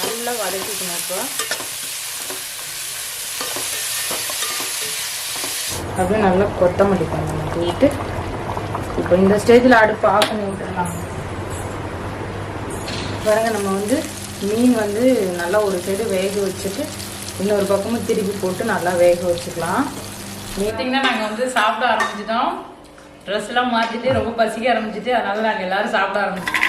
நல்லா வதக்கிக்கணும். இப்போ அப்படியே நல்லா கொத்தமல்லி கொஞ்சம் தூக்கிட்டு இப்போ இந்த ஸ்டேஜில் அடுப்பு ஆஃப் பண்ணி விட்டுடலாம். பாருங்க, நம்ம வந்து மீன் வந்து நல்லா ஒரு சைடு வேக வச்சுட்டு இன்னொரு பக்கமும் திருப்பி போட்டு நல்லா வேக வச்சுக்கலாம். பார்த்தீங்கன்னா நாங்கள் வந்து சாப்பிட ஆரம்பிச்சிட்டோம். ட்ரெஸ்லாம் மாற்றிட்டு ரொம்ப பசிக்க ஆரம்பிச்சிட்டு, அதனால நாங்கள் எல்லாரும் சாப்பிட ஆரம்பிச்சிட்டோம்.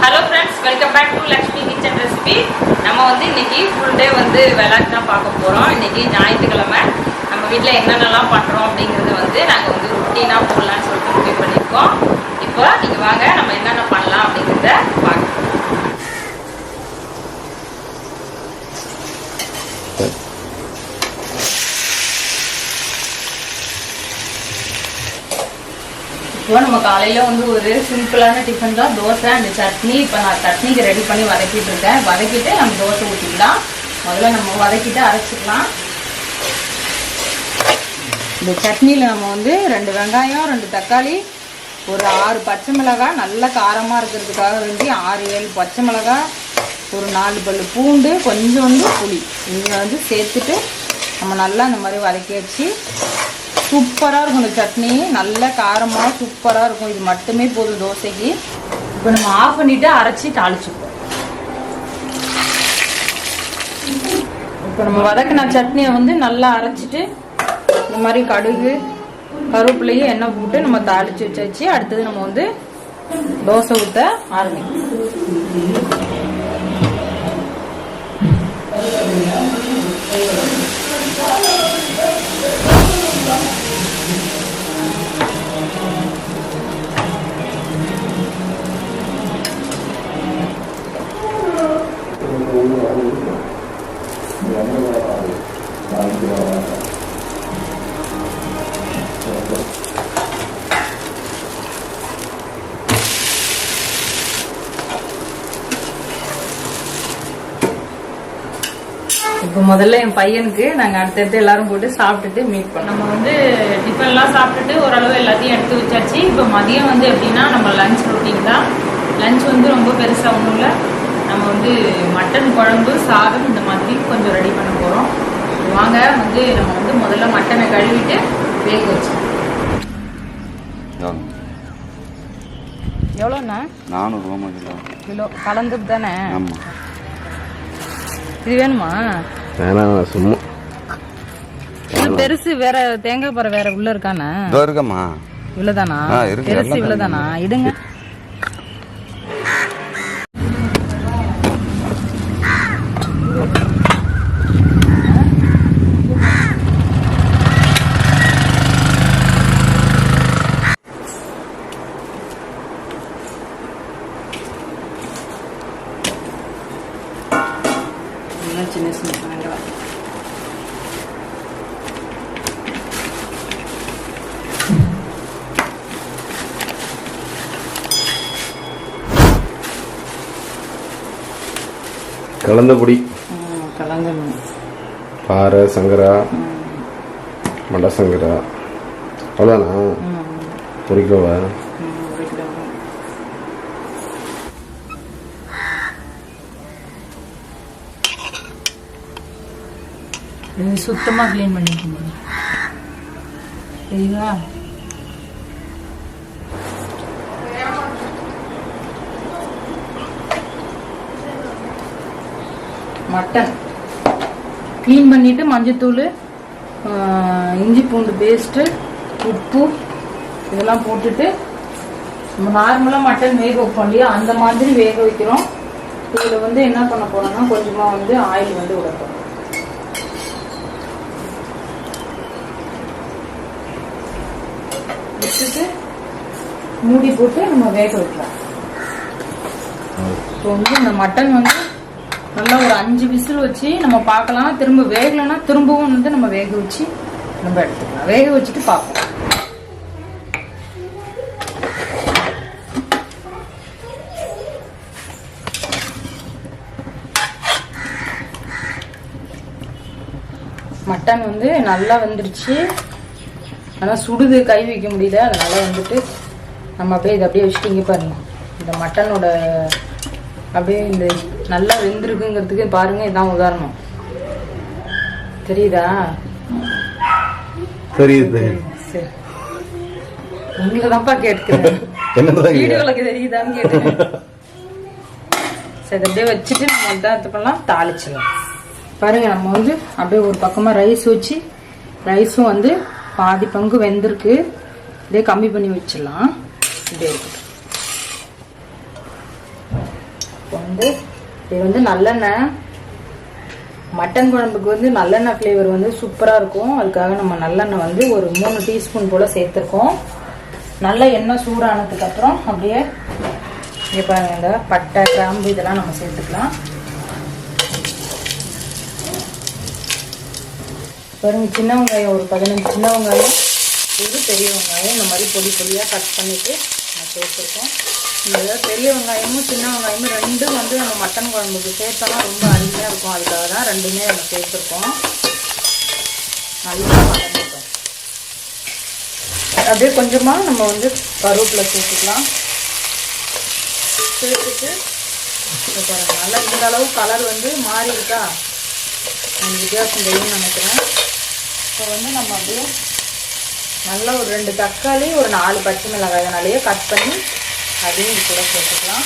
Hello friends, welcome back to Lakshmi kitchen recipe. நம்ம வந்து இன்னைக்கு ஃபுல் டே வந்து விளாட் தான் பார்க்க போகிறோம். இன்னைக்கு ஞாயிற்றுக்கிழமை நம்ம வீட்டில் என்னென்னலாம் பண்ணுறோம் அப்படிங்கிறது வந்து நாங்கள் வந்து ருட்டீனாக போடலான்னு சொல்லிட்டு முடிவு பண்ணியிருக்கோம். இப்போ நீங்கள் வாங்க நம்ம என்னென்ன பண்ணலாம் அப்படிங்கிறத பார்க்கலாம். இப்போ நம்ம காலையில் வந்து ஒரு சிம்பிளான டிஃபன் தான், தோசை அண்ட் சட்னி. இப்போ நான் சட்னிக்கு ரெடி பண்ணி வதக்கிட்டு இருக்கேன். வதக்கிட்டு நம்ம தோசை ஊற்றிக்கலாம். முதல்ல நம்ம வதக்கிட்டு அரைச்சிக்கலாம். இந்த சட்னியில் நம்ம வந்து 2 வெங்காயம், 2 தக்காளி, ஒரு 6 பச்சை மிளகாய், நல்ல காரமாக இருக்கிறதுக்காக வேண்டி 6-7 பச்சை மிளகாய், ஒரு 4 பல் பூண்டு, கொஞ்சோண்டு புளி இங்கே வந்து சேர்த்துட்டு நம்ம நல்லா இந்த மாதிரி வதக்கி வச்சு சூப்பராக இருக்கும். இந்த சட்னி நல்ல காரமாக சூப்பராக இருக்கும். இது மட்டுமே போதும் தோசைக்கு. இப்போ நம்ம ஆஃப் பண்ணிவிட்டு அரைச்சி தாளிச்சுப்போம். இப்போ நம்ம வதக்கின சட்னியை வந்து நல்லா அரைச்சிட்டு இந்த மாதிரி கடுகு, கருவேப்பிலையும் எண்ணெய் போட்டு நம்ம தாளித்து வச்சாச்சு. அடுத்தது நம்ம வந்து தோசை ஊற்ற ஆரம்பிக்கும். இப்போ முதல்ல என் பையனுக்கு நாங்கள் அடுத்தடுத்து எல்லாரும் போட்டு சாப்பிட்டுட்டு மீட் பண்ணோம். நம்ம வந்து டிஃபன்லாம் சாப்பிட்டுட்டு ஓரளவு எல்லாத்தையும் எடுத்து வச்சாச்சு. இப்போ மதியம் வந்து எப்படின்னா நம்ம லஞ்ச் ரொட்டீன் தான். லஞ்ச் வந்து ரொம்ப பெருசாக ஒன்றும் இல்லை. நம்ம வந்து மட்டன் குழம்பு சாதம் இந்த மாதிரி கொஞ்சம் ரெடி பண்ண போகிறோம். வாங்க வந்து நம்ம வந்து முதல்ல மட்டனை கழுவிட்டு வேக வச்சோம். எவ்வளோண்ணா? 400 கிலோ கலந்துட்டு தானே? ஆமாம். இது வேணுமா? வேணாம், சும்மா பெருசு வேற தேங்காய் பாறை வேற உள்ள இருக்கானே? இருக்கம்மா. இவ்வளவுதானா? பெருசு இவ்வளவுதானா? இடுங்க. சின்ன சின்ன வெங்காயம் கலந்த பொடி, கலந்த பாறை சங்கரா, மட சங்கரா, அவ்வளோதானா? ஒரு கிலோவா? சுத்தமாக க்ளீன் பண்ணிக்கணும். சரிங்களா? மட்டன் க்ளீன் பண்ணிட்டு மஞ்சத்தூள், இஞ்சி பூண்டு பேஸ்ட்டு, உப்பு இதெல்லாம் போட்டுட்டு நம்ம நார்மலாக மட்டன் வேக வைப்போம் இல்லையா, அந்த மாதிரி வேக வைக்கிறோம். இதில் வந்து என்ன பண்ண போறோம்னா கொஞ்சமாக வந்து ஆயில் வந்து விடப்போம். வச்சுட்டு மூடி போட்டு நம்ம வேக வைக்கலாம். இப்போ வந்து இந்த மட்டன் வந்து நல்லா ஒரு 5 விசில் வச்சு நம்ம பார்க்கலாம். திரும்ப வேகலைன்னா திரும்பவும் வந்து நம்ம வேக வச்சு நம்ம எடுத்துக்கலாம். வேக வச்சுட்டு பார்ப்போம். மட்டன் வந்து நல்லா வெந்துருச்சு. ஆனால் சுடுது, கை வைக்க முடியல. அதனால வந்துட்டு நம்ம அப்படியே இதை அப்படியே வச்சுட்டு இங்கே பாருங்க, இந்த மட்டனோட அப்படியே இந்த நல்லா வெந்திருக்குங்கிறதுக்கு பாருங்க. இதான் உதாரணம். தெரியுதா? தெரியுது. சரி, உங்களை தான்ப்பா கேட்கிறேன். வீடியோக்கு தெரியுதான்னு கேட்டேன். சரி, அப்படியே வச்சுட்டு நம்ம வந்து பண்ணலாம், தாளிச்சிடலாம். பாருங்க, நம்ம வந்து அப்படியே ஒரு பக்கமாக ரைஸ் வச்சு, ரைஸும் வந்து பாதி பங்கு வெந்திருக்கு. இதே கம்மி பண்ணி வச்சிடலாம். இப்படியே இருக்கு. இப்போ வந்து இது வந்து நல்லெண்ணெய். மட்டன் குழம்புக்கு வந்து நல்லெண்ணெய் ஃப்ளேவர் வந்து சூப்பராக இருக்கும். அதுக்காக நம்ம நல்லெண்ணெய் வந்து ஒரு 3 டீஸ்பூன் போல் சேர்த்துருக்கோம். நல்ல எண்ணெய் சூடானதுக்கப்புறம் அப்படியே இங்கே பாருங்க, இந்த பட்டை கிராம்பு இதெல்லாம் நம்ம சேர்த்துக்கலாம். பாருங்க, சின்ன வெங்காயம் ஒரு 15 சின்ன வெங்காயம், ஒரு பெரிய வெங்காயம் இந்த மாதிரி பொடி பொடியாக கட் பண்ணிவிட்டு நான் சேர்த்துருக்கோம். இந்த பெரிய வெங்காயமும் சின்ன வெங்காயமும் ரெண்டும் வந்து நம்ம மட்டன் குழம்புக்கு சேர்த்தோம்னா ரொம்ப அருமையாக இருக்கும். அதுக்காக தான் ரெண்டுமே நம்ம சேர்த்துருக்கோம். நல்லா வதங்கிட்டோம். அப்படியே கொஞ்சமாக நம்ம வந்து கருவேப்பிலை சேர்த்துக்கலாம். சேர்த்துட்டு பாருங்கள், நல்லா இந்த அளவு கலர் வந்து மாறி இருக்கா, வித்தியாசம் தெரியும்னு நினைக்கிறேன். இப்போ வந்து நம்ம அப்படியே நல்லா ஒரு 2 தக்காளி, ஒரு 4 பச்சை மிளகாய் இதனாலேயே கட் பண்ணி அதையும் இது கூட சேர்த்துக்கலாம்.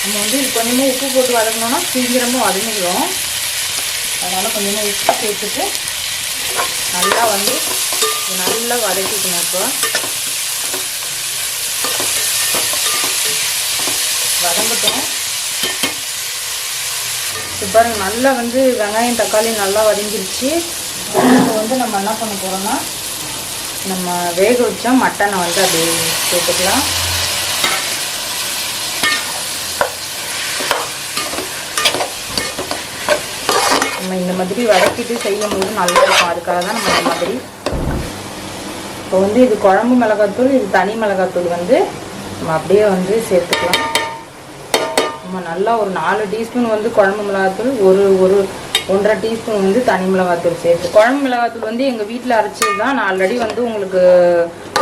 நம்ம வந்து இது கொஞ்சமாக உப்பு போட்டு வதக்கணும்னா சீக்கிரமாக வதங்கிடும். அதனால் கொஞ்சமாக உப்பு சேர்த்துட்டு நல்லா வந்து நல்லா வதக்கிக்கணும். இப்போ வதங்கட்டும். இப்போ பாருங்க, நல்லா வந்து வெங்காயம் தக்காளி நல்லா வதங்கிருச்சு. இப்போ வந்து நம்ம என்ன பண்ண போகிறோம்னா நம்ம வேக வச்சா மட்டனை வந்து அப்படியே சேர்த்துக்கலாம். நம்ம இந்த மாதிரி வதக்கிட்டு செய்யும் போது நல்லா இருக்கும். அதுக்காக தான் நம்ம இந்த மாதிரி. இப்போ வந்து இது குழம்பு மிளகாத்தூள், இது தனி மிளகாத்தூள் வந்து நம்ம அப்படியே வந்து சேர்த்துக்கலாம். நம்ம நல்லா ஒரு 4 டீஸ்பூன் வந்து குழம்பு மிளகாத்தூள், ஒரு 1.5 டீஸ்பூன் வந்து தனி மிளகாத்தூள் சேர்த்து. குழம்பு மிளகாத்தூள் வந்து எங்கள் வீட்டில் அரைச்சது தான். நான் ஆல்ரெடி வந்து உங்களுக்கு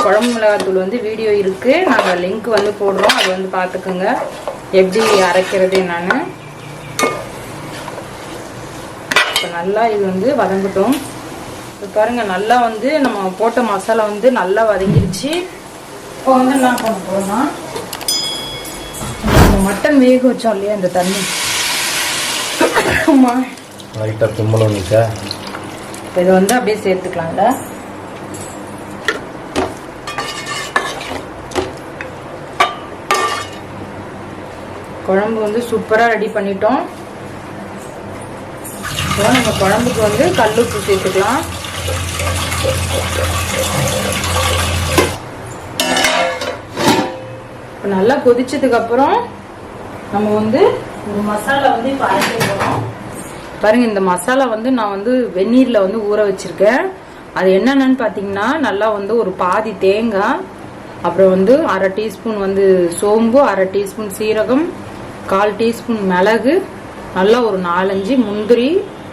குழம்பு மிளகாத்தூள் வந்து வீடியோ இருக்குது, நாங்கள் லிங்க் வந்து போடுறோம், அது வந்து பார்த்துக்குங்க எப்படி அரைக்கிறது என்னன்னு. இப்போ நல்லா இது வந்து வதங்கட்டும். இப்போ பாருங்கள், நல்லா வந்து நம்ம போட்ட மசாலா வந்து நல்லா வதங்கிடுச்சு. இப்போ வந்து என்ன பண்ண போகிறோம்னா, நம்ம மட்டன் வேக வச்சோம் இல்லையா இந்த தண்ணி, லைட்டாக தும்மல வந்துச்சா, இதை வந்து அப்படியே சேர்த்துக்கலாம்ல. குழம்பு வந்து சூப்பராக ரெடி பண்ணிட்டோம். இப்போ நம்ம குழம்புக்கு வந்து கல்லுப்பு சேர்த்துக்கலாம். இப்போ நல்லா கொதிச்சதுக்கு அப்புறம் நம்ம வந்து ஒரு மசாலா வந்து இப்போ அரைக்க போகிறோம். பாருங்க, இந்த மசாலா வந்து நான் வந்து வெந்நீரில் வந்து ஊற வச்சிருக்கேன். அது என்னென்னு பார்த்தீங்கன்னா, நல்லா வந்து ஒரு பாதி தேங்காய், அப்புறம் வந்து 1/2 டீஸ்பூன் வந்து சோம்பு, 1/2 டீஸ்பூன் சீரகம், 1/4 டீஸ்பூன் மிளகு, நல்லா ஒரு 4-5 முந்திரி,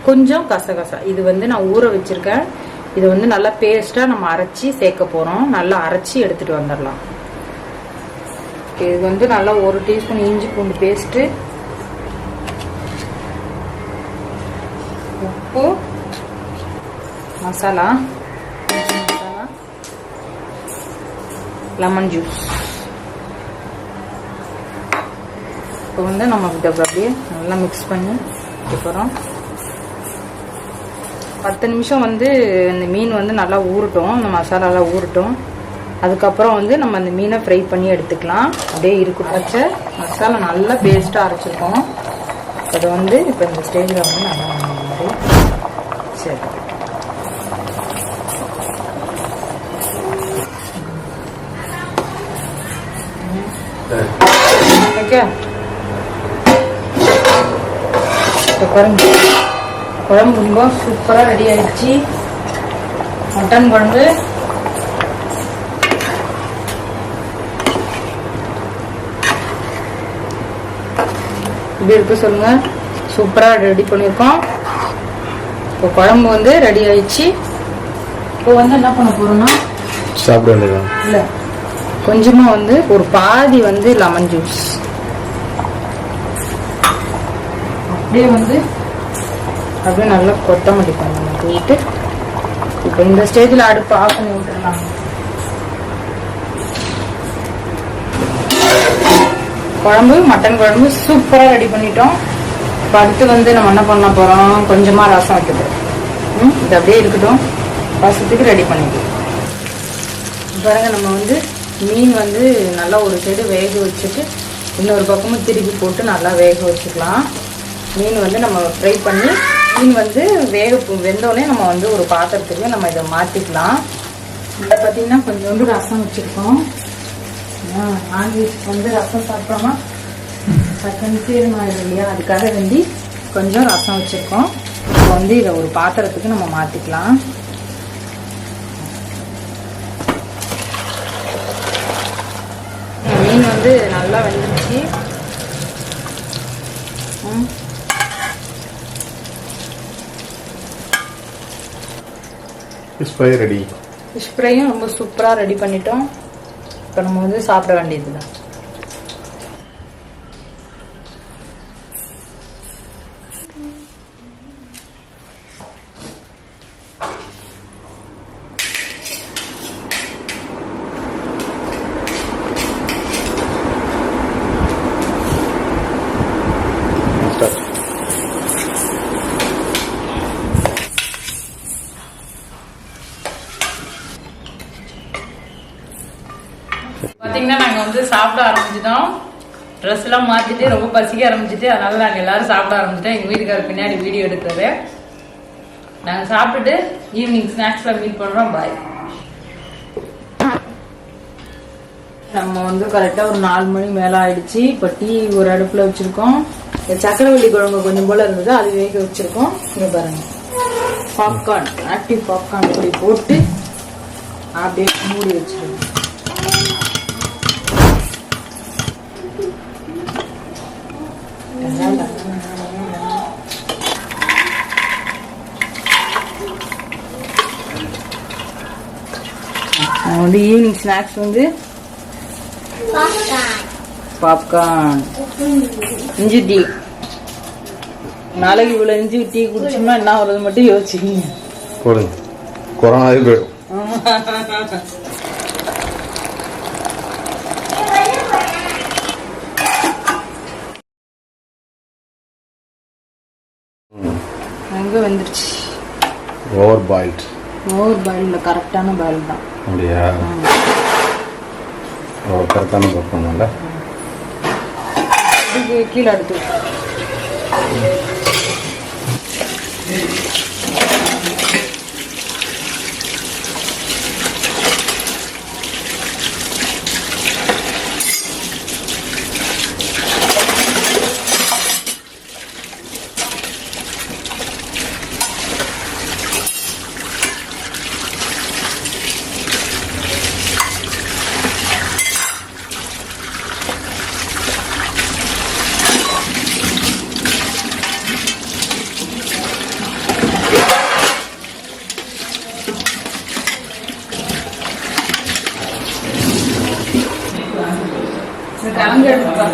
கொஞ்சம் கசகசா, இது வந்து நான் ஊற வச்சிருக்கேன். இது வந்து நல்லா பேஸ்டா நம்ம அரைச்சி சேர்க்க போறோம். நல்லா அரைச்சி எடுத்துட்டு வந்துடலாம். இது வந்து நல்லா 1 டீஸ்பூன் இஞ்சி பூண்டு பேஸ்ட், உப்பு, மசாலா, லெமன் ஜூஸ். இப்போ வந்து நம்ம இதை அப்படியே நல்லா மிக்ஸ் பண்ணி போகிறோம். 10 நிமிஷம் வந்து இந்த மீன் வந்து நல்லா ஊறட்டும், இந்த மசாலாலாம் ஊறட்டும். அதுக்கப்புறம் வந்து நம்ம அந்த மீனை ஃப்ரை பண்ணி எடுத்துக்கலாம். அப்படியே இருக்கட்டும். வச்ச மசாலா நல்லா பேஸ்ட்டாக அரைச்சிருக்கோம். அதை வந்து இப்போ இந்த ஸ்டேஜில் வந்து நல்லா மாதிரி சரி. ஓகே, இப்போ பாருங்க, குழம்பு ரொம்ப சூப்பராக ரெடி ஆயிடுச்சு. மட்டன் குழம்பு இப்படி இருக்கு சொல்லுங்க. சூப்பராக ரெடி பண்ணியிருக்கோம். இப்போ குழம்பு வந்து ரெடி ஆயிடுச்சு. இப்போ வந்து என்ன பண்ண போறோம்னா, சாப்பிட வேண்டியதா இல்லை, கொஞ்சமா வந்து ஒரு பாதி வந்து லெமன் ஜூஸ் அப்படியே வந்து அப்படியே நல்லா கொத்தமல்லி பண்ணி தூவிட்டு இப்போ இந்த ஸ்டேஜில் அடுப்பு ஆஃப் பண்ணி விட்டுடலாம். குழம்பு, மட்டன் குழம்பு சூப்பராக ரெடி பண்ணிட்டோம். இப்போ அடுத்து வந்து நம்ம என்ன பண்ண போகிறோம், கொஞ்சமாக ரசம் வைக்க போகிறோம். இது அப்படியே இருக்கட்டும், ரசத்துக்கு ரெடி பண்ணிக்கலாம். பாருங்க, நம்ம வந்து மீன் வந்து நல்லா ஒரு சைடு வேக வச்சுட்டு இன்னொரு பக்கமும் திருப்பி போட்டு நல்லா வேக வச்சுக்கலாம். மீன் வந்து நம்ம ஃப்ரை பண்ணி மீன் வந்து வெந்தோடனே நம்ம வந்து ஒரு பாத்திரத்துக்கு நம்ம இதை மாற்றிக்கலாம். இதை பார்த்தீங்கன்னா கொஞ்சோண்டு ரசம் வச்சுருக்கோம். நான்வெஜ் வந்து ரசம் சாப்பிட்டோம்னா டக்குன்னு சீரமாயிடும் இல்லையா, அதுக்காக வேண்டி கொஞ்சம் ரசம் வச்சுருக்கோம். இப்போ வந்து இதை ஒரு பாத்திரத்துக்கு நம்ம மாற்றிக்கலாம். மீன் வந்து நல்லா வெந்துருச்சு. Fish fry ready. ஃபிஷ் ஃப்ரையும் ரொம்ப சூப்பராக ரெடி பண்ணிட்டோம். இப்போ நம்ம வந்து சாப்பிட வேண்டியது தான். பார்த்தீங்கன்னா நாங்கள் வந்து சாப்பிட ஆரம்பிச்சிட்டோம். ட்ரெஸ் எல்லாம் மாற்றிட்டு ரொம்ப பசிக்க ஆரம்பிச்சிட்டு, அதனால நாங்கள் எல்லாரும் சாப்பிட ஆரம்பிச்சிட்டோம். எங்கள் வீட்டுக்காரர் பின்னாடி வீடியோ எடுக்கிறது. நாங்கள் சாப்பிட்டுட்டு ஈவினிங் ஸ்நாக்ஸில் மீட் பண்ணுறோம். பாய். நம்ம வந்து கரெக்டாக ஒரு 4 மணி மேலே ஆயிடுச்சு. இப்போ டீ ஒரு அடுப்பில் வச்சுருக்கோம். சக்கரவள்ளி குழம்பு கொஞ்சம் போல் இருந்தது, அது வேக வச்சுருக்கோம். இங்கே பாருங்கள், பாப்கார்ன், ஆக்டிவ் பாப்கார்ன் பொடி போட்டு அப்படியே மூடி வச்சுருக்கோம். வந்து ஈவினிங் ஸ்நாக்ஸ் வந்து பாப்கார்ன், இஞ்சி டீ. நாளைக்கு இவ்வளோ இஞ்சி டீ குடிச்சோம்னா என்ன வருது மட்டும் யோசிச்சிக்கிங்க. போடுங்க, கொரோனாவே போயிடும். எங்க வந்துருச்சு. Over boiled. ஓவர் பாயில் கரெக்டான பாயில் தான். அப்படியா? கரெக்டான பக்கம்ல கீழே அடுத்து கலந்து எடுத்துப்பா.